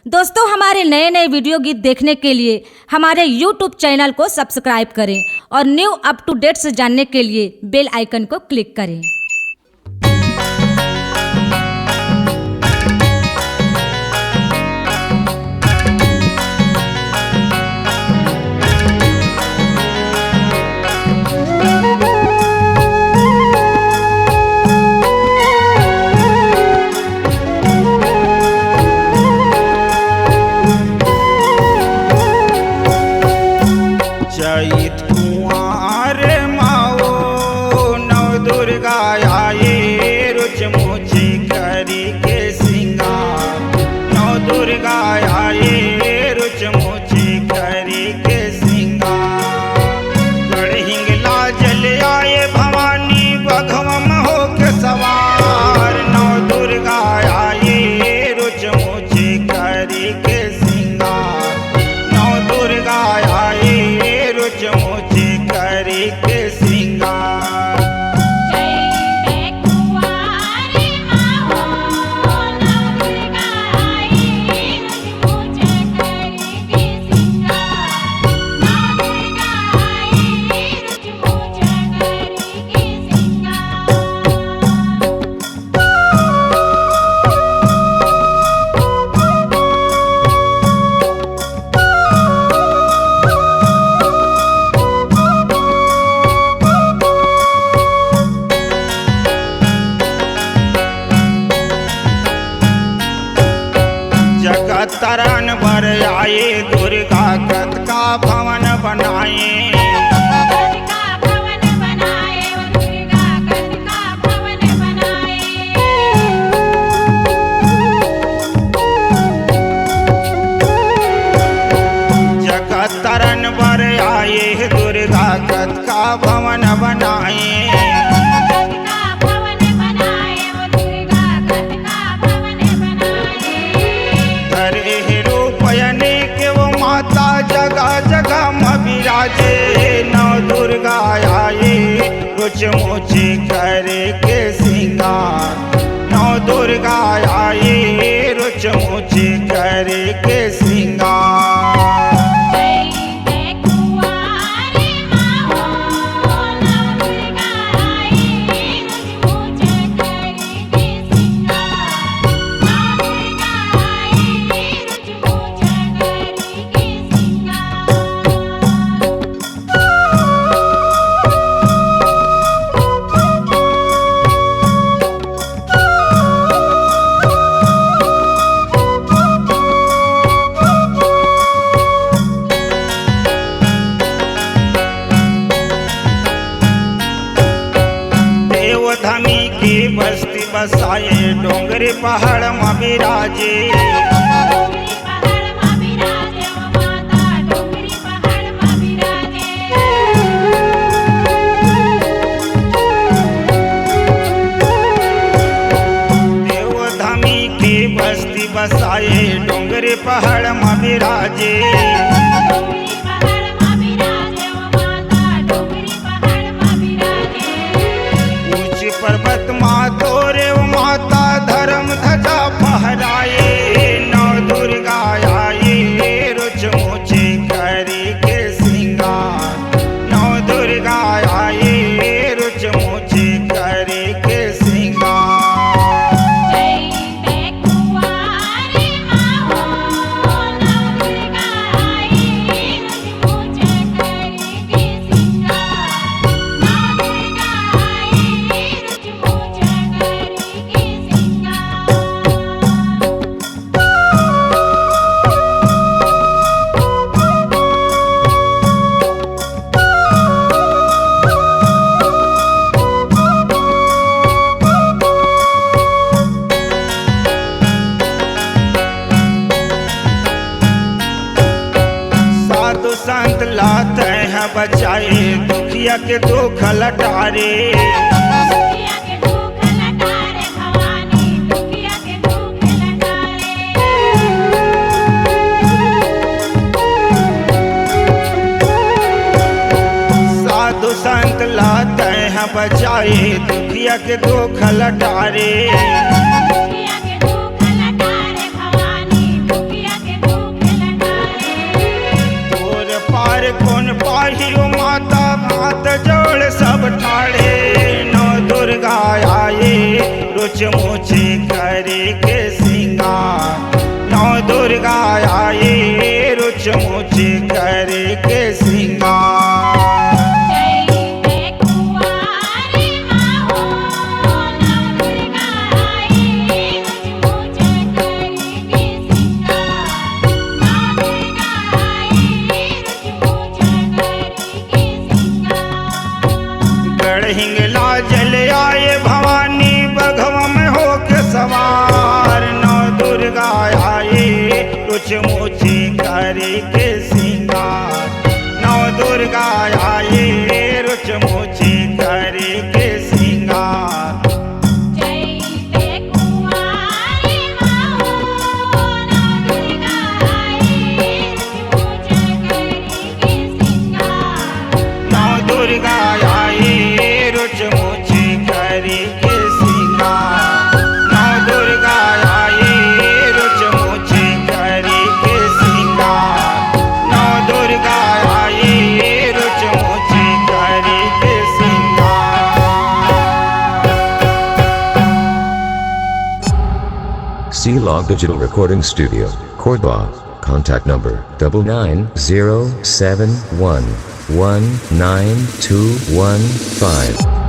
दोस्तों, हमारे नए नए वीडियो गीत देखने के लिए हमारे YouTube चैनल को सब्सक्राइब करें और न्यू अप टू डेट से जानने के लिए बेल आइकन को क्लिक करें। चैत कुंवार माओ नव दुर्गा आए रुच मुझे करी के सिंगार। नव दुर्गा आए रुच मुझे करी के सिंगार। गढ़हिंगला जल आए भवानी बघवम हो के सवार। नव दुर्गा आए रुच मुझे करी के सिंगार। नव दुर्गा आए मुझे करी के सिंगार। जगत तरण भर आए दुर्गा कत का भवन बनाए। जगत तरण भर आए दुर्गा कत का भवन बनाए। जगह जगह विराजे नव दुर्गा आए रुच मुझे करे के सिंगार। नव दुर्गा आए रुच मुझे करे के सिंगार। धमी की बस्ती बसाए डोंगरी पहाड़ में विराजे। देव धमी की बस्ती बसाए डोंगरी पहाड़ में विराजे। पर्वत मातोरे माता धर्म ध्वजा फहराए। नव दुर्गा आए रुच मुझे करी के सिंगार। नव दुर्गा आए रुच मुझे करी के सिंगार। संत लाते हैं बचाए दुखिया के दुख लटारे। साधु संत लाते हैं बचाए दुखिया के दुख लटारे। रुच मुचे करे के सिंगार। नौ दुर्गा आए रुच मुचे करे के सिंगार। चैते कुंवारी माहो नौ दुर्गा आए रुच करी के सिंगार। नौ दुर्गा आए रुच मुचे करे के सिंगार। नौ दुर्गा आए रुच मुचे करे के सिंगार। नौ दुर्गा आए रुच मुचे करे के सिंगार। C-Log Digital Recording Studio, Cordoba. Contact number 99071192115.